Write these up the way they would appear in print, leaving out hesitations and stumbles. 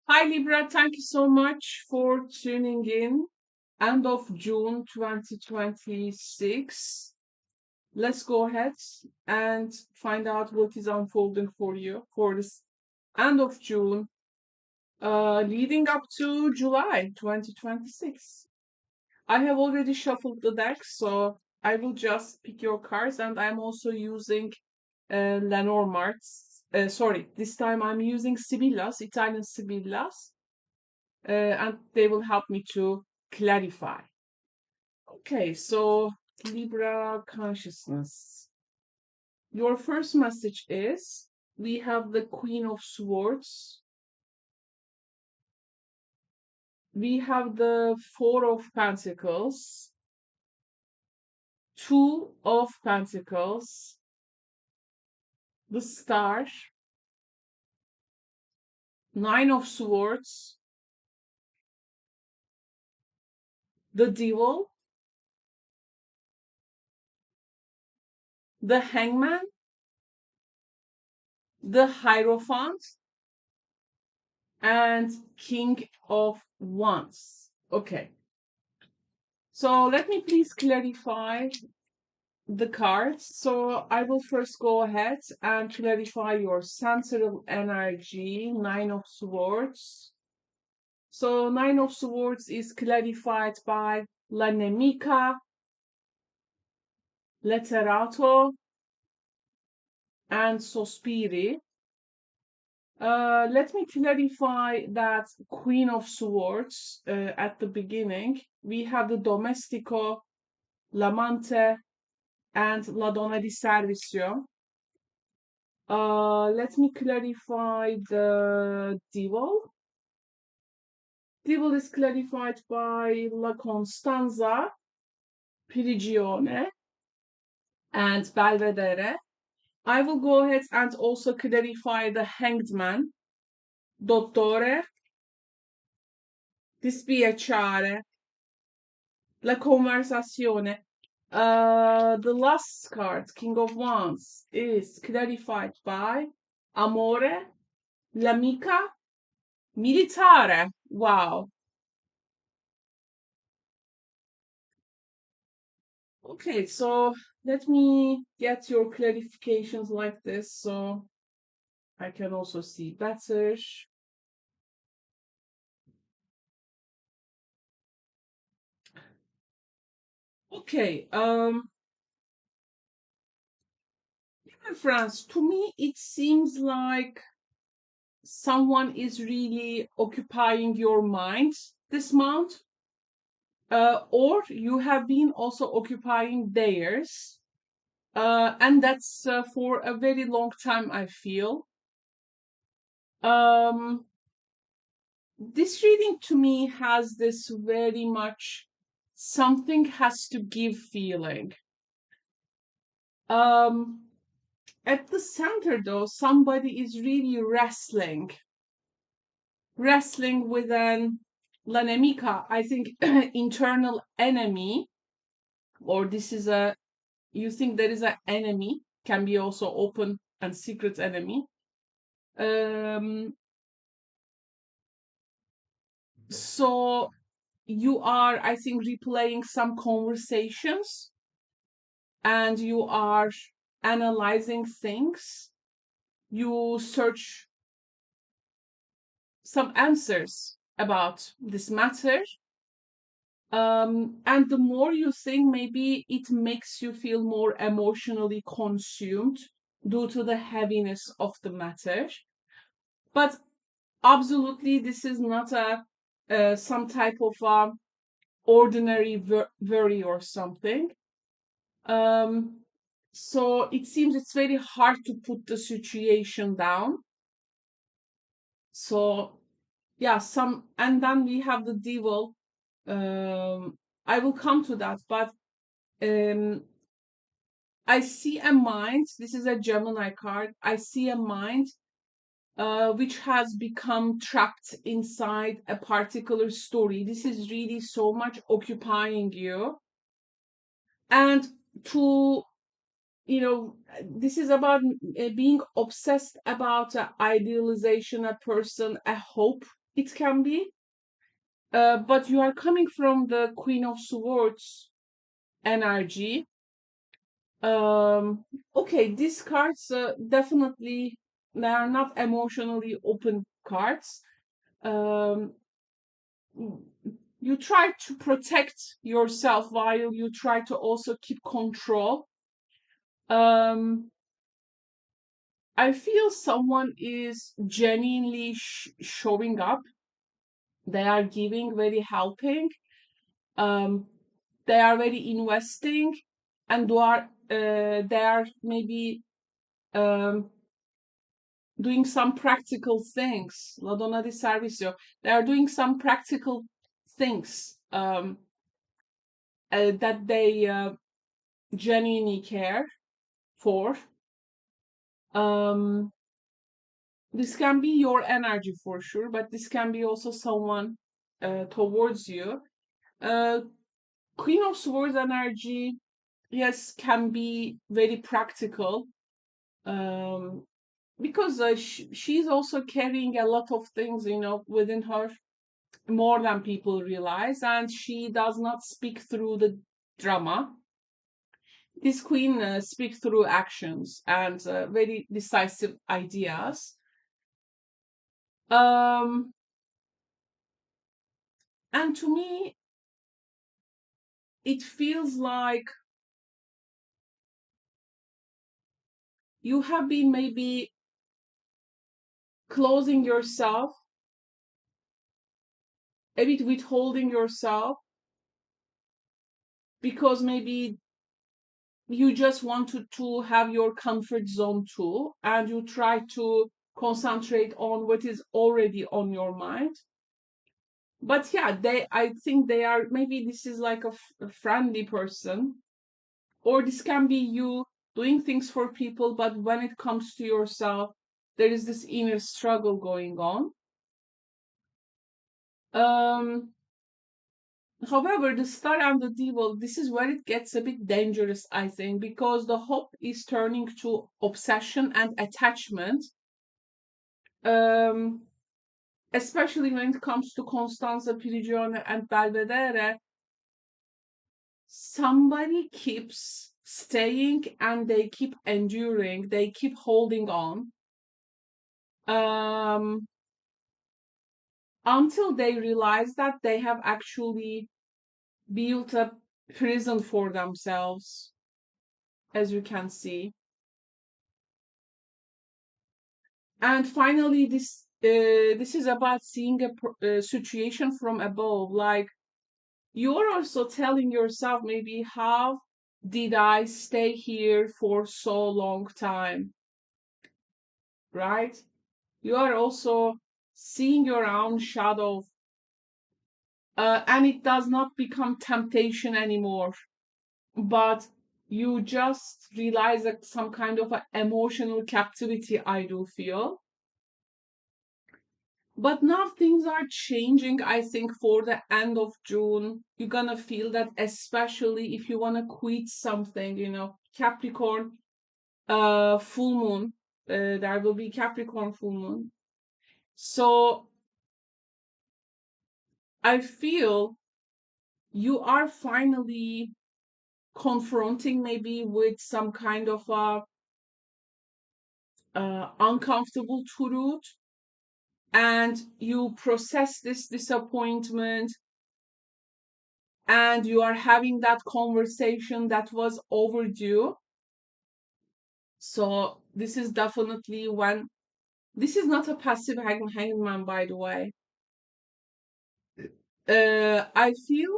Hi Libra, thank you so much for tuning in. End of June 2026. Let's go ahead and find out what is unfolding for you for this end of June, leading up to July 2026. I have already shuffled the deck, so I will just pick your cards, and I'm also using Lenormand's. Sorry, this time I'm using Sibilla's, Italian Sibilla's, and they will help me to clarify. Okay, so Libra consciousness. Your first message is we have the Queen of Swords. We have the Four of Pentacles, Two of Pentacles, the Star, Nine of Swords, the Devil, the Hangman, the Hierophant, and King of Wands. Okay. So let me please clarify the cards. So I will first go ahead and clarify your central energy, Nine of Swords. So Nine of Swords is clarified by La Nemica, Letterato, and Sospiri. Let me clarify that Queen of Swords at the beginning. We have the Domestico, L'Amante, and La Donna di Servizio. Let me clarify the Devil. Devil is clarified by La Constanza, Prigione, and Belvedere. I will go ahead and also clarify the Hanged Man, Dottore, Dispiacere, La Conversazione. The last card, King of Wands, is clarified by Amore, L'Amica, Militare. Wow. Okay, so let me get your clarifications like this so I can also see better. Okay, dear friends, to me it seems like someone is really occupying your mind this month, or you have been also occupying theirs, and that's for a very long time, I feel. Um, this reading to me has this very much something has to give feeling. Um, at the center, though, somebody is really wrestling with an la nemica, I think, internal enemy, or this is a, you think there is an enemy, can be also open and secret enemy. So you are, I think, replaying some conversations and you are analyzing things. You search some answers about this matter. And the more you think, maybe it makes you feel more emotionally consumed due to the heaviness of the matter. But absolutely, this is not a some type of ordinary worry or something. So it seems it's very hard to put the situation down. So yeah, some, and then we have the devil. I will come to that, but um, I see a mind. This is a Gemini card. I see a mind which has become trapped inside a particular story. This is really so much occupying you, and to, you know, this is about being obsessed about idealization, a person, a hope it can be, but you are coming from the Queen of Swords energy. Okay, these cards definitely, they are not emotionally open cards. Um, you try to protect yourself while you try to also keep control. Um, I feel someone is genuinely showing up. They are giving, very helping. Um, they are very investing, and they are maybe um, doing some practical things. La donna di servizio. They are doing some practical things that they genuinely care for. Um, this can be your energy for sure, but this can be also someone towards you. Uh, Queen of Swords energy, yes, can be very practical. Um, because she's also carrying a lot of things, within her, more than people realize, and she does not speak through the drama. This queen speaks through actions and very decisive ideas. Um, and to me, it feels like you have been maybe closing yourself, a bit withholding yourself, because maybe you just wanted to have your comfort zone too, and you try to concentrate on what is already on your mind. But yeah, I think they are, maybe this is like a friendly person, or this can be you doing things for people, but when it comes to yourself, there is this inner struggle going on. um However, the star and the devil, this is where it gets a bit dangerous, I think, because the hope is turning to obsession and attachment. Um, Especially when it comes to Constanza, Prigione, and Belvedere, somebody keeps staying and they keep enduring, they keep holding on, um, until they realize that they have actually built a prison for themselves, as you can see. And finally, this is about seeing a situation from above. Like, you're also telling yourself, maybe, how did I stay here for so long time, right? You are also seeing your own shadow, and it does not become temptation anymore, but you just realize that some kind of emotional captivity, I do feel. But now things are changing, I think, for the end of June. You're gonna feel that, especially if you wanna quit something, Capricorn full moon. There will be Capricorn full moon. So I feel you are finally confronting, maybe, with some kind of a uncomfortable truth, and you process this disappointment, and you are having that conversation that was overdue. So this is definitely when, this is not a passive hangman, by the way. I feel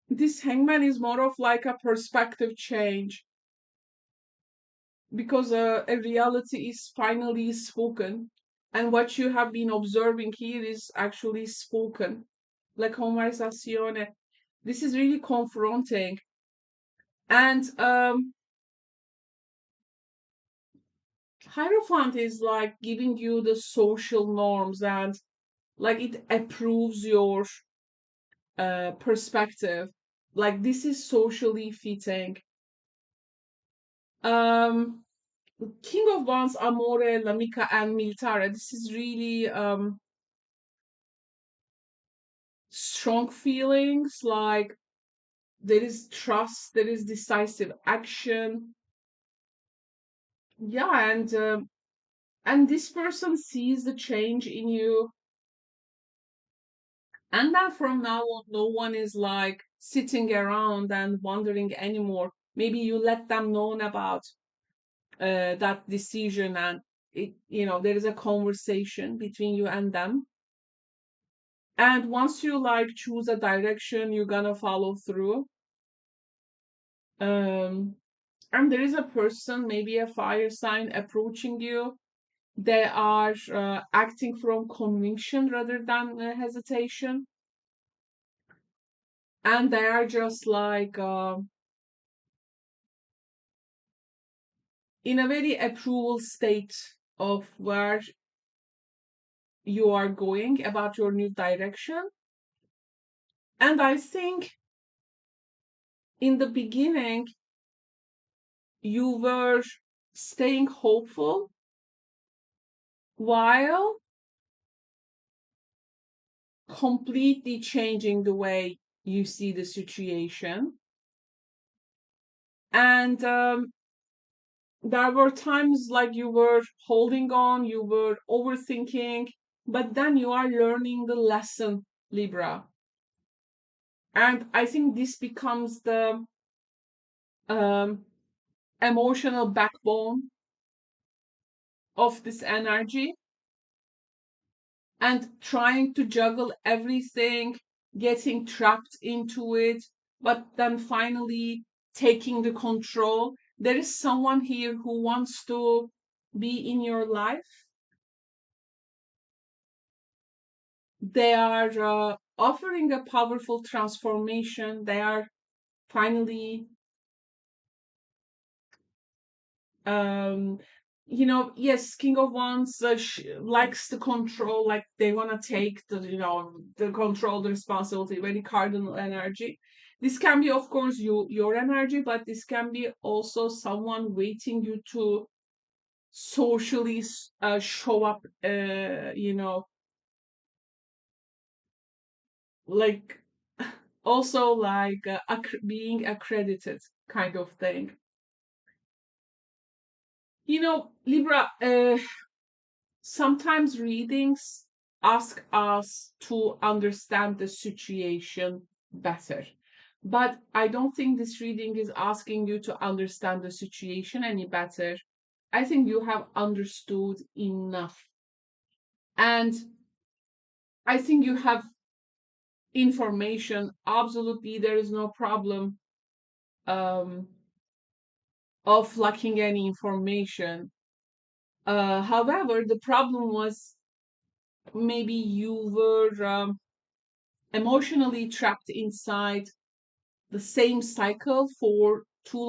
this hangman is more of like a perspective change, because a reality is finally spoken, and what you have been observing here is actually spoken. La conversazione. This is really confronting. And Hierophant is like giving you the social norms, and like it approves your perspective. Like, this is socially fitting. Um, King of Wands, Amore, L'Amica, and Militare. This is really strong feelings, like there is trust, there is decisive action. Yeah, and this person sees the change in you, and then from now on, no one is like sitting around and wondering anymore. Maybe you let them know about that decision, and there is a conversation between you and them. And once you like choose a direction, you're gonna follow through. Um, and there is a person, maybe a fire sign, approaching you. They are acting from conviction rather than hesitation, and they are just like in a very approval state of where you are going about your new direction. And I think in the beginning, you were staying hopeful while completely changing the way you see the situation. And there were times like you were holding on, you were overthinking, but then you are learning the lesson, Libra. And I think this becomes the um, emotional backbone of this energy, and trying to juggle everything, getting trapped into it, but then finally taking the control. There is someone here who wants to be in your life. They are offering a powerful transformation. They are finally um yes, King of Wands likes the control, like they want to take the control, the responsibility, very cardinal energy. This can be, of course, your energy, but this can be also someone waiting you to socially show up, like also like being accredited kind of thing. Libra, sometimes readings ask us to understand the situation better. But I don't think this reading is asking you to understand the situation any better. I think you have understood enough. And I think you have information. Absolutely, there is no problem um, of lacking any information. However, the problem was maybe you were emotionally trapped inside the same cycle for too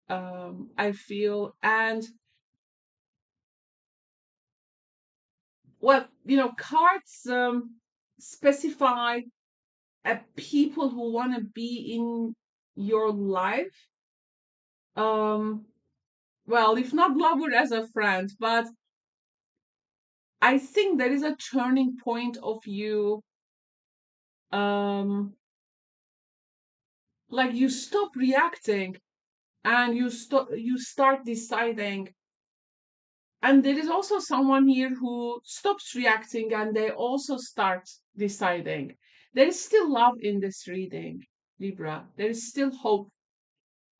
long, I feel. And well, cards specify people who want to be in your life. Um, well, if not lover, as a friend, but I think there is a turning point of you. Um, like you stop reacting and you start deciding. And there is also someone here who stops reacting and they also start deciding. There is still love in this reading, Libra. There is still hope.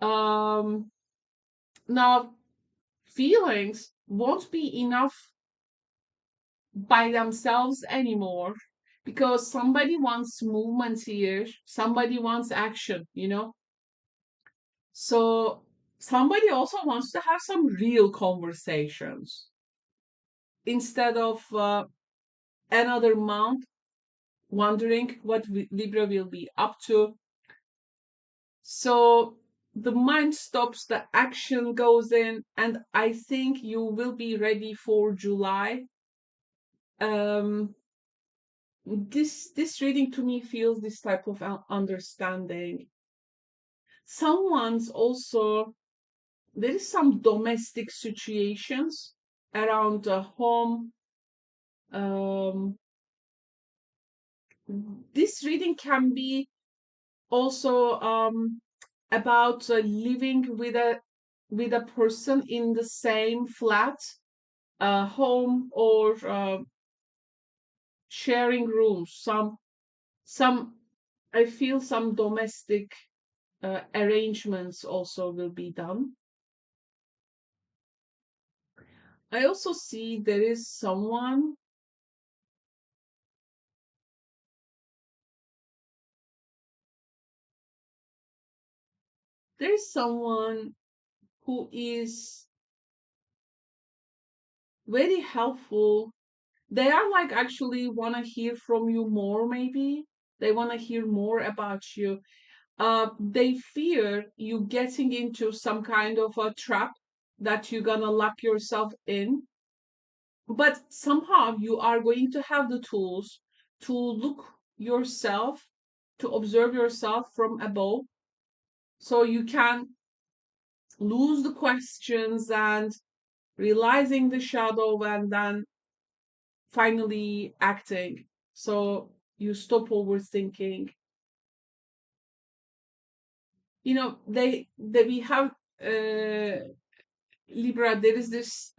Um, Now, feelings won't be enough by themselves anymore, because somebody wants movement here, somebody wants action. So somebody also wants to have some real conversations instead of another month wondering what Libra will be up to. So the mind stops, the action goes in, and I think you will be ready for July. Um, this reading to me feels this type of understanding. Someone's also there is some domestic situations around the home. Um, this reading can be also about living with a person in the same flat, home, or sharing rooms. Some I feel some domestic arrangements also will be done. I also see there is someone who is very helpful. They are like actually want to hear from you more, maybe. They want to hear more about you. They fear you getting into some kind of a trap that you're gonna lock yourself in. But somehow you are going to have the tools to look yourself, to observe yourself from above, so you can lose the questions and realizing the shadow and then finally acting. So you stop overthinking. They we have Libra, there is this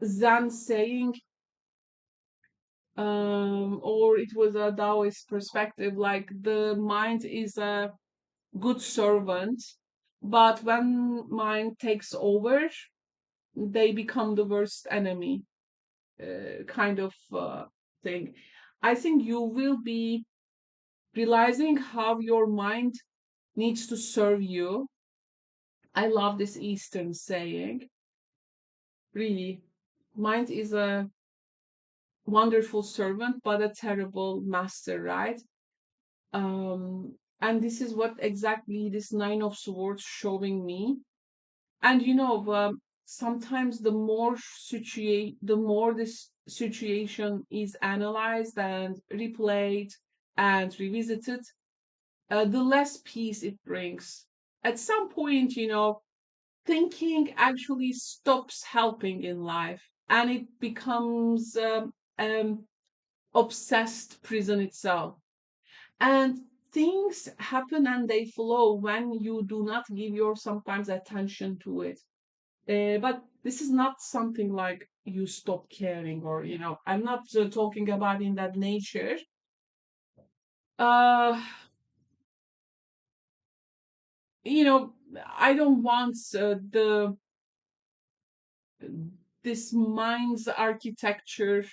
Zen saying, or it was a Taoist perspective, like the mind is a good servant, but when mind takes over, they become the worst enemy, kind of thing. I think you will be realizing how your mind needs to serve you. I love this Eastern saying. Really, mind is a wonderful servant, but a terrible master, right? And this is what exactly this Nine of Swords showing me. And sometimes the more this situation is analyzed and replayed and revisited, the less peace it brings. At some point, thinking actually stops helping in life, and it becomes obsessed prison itself. And things happen and they flow when you do not give your sometimes attention to it. But this is not something like you stop caring, or I'm not talking about in that nature. uh you know I don't want the this mind's architecture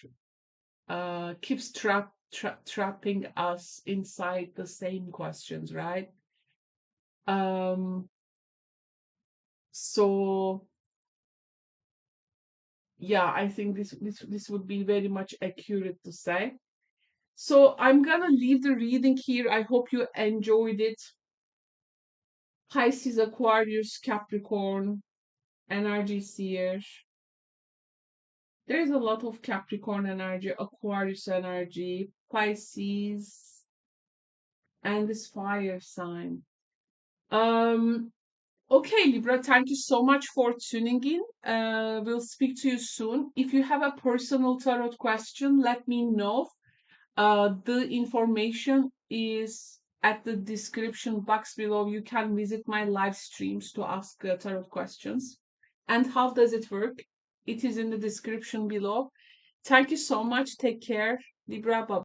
keeps trapping us inside the same questions, right? So yeah, I think this would be very much accurate to say. So I'm gonna leave the reading here. I hope you enjoyed it. Pisces, Aquarius, Capricorn energies here. There is a lot of Capricorn energy, Aquarius energy, Pisces, and this fire sign. Um, okay, Libra, thank you so much for tuning in. We'll speak to you soon. If you have a personal tarot question, let me know. The information is at the description box below. You can visit my live streams to ask tarot questions. And how does it work? It is in the description below. Thank you so much. Take care. Libra. Bye.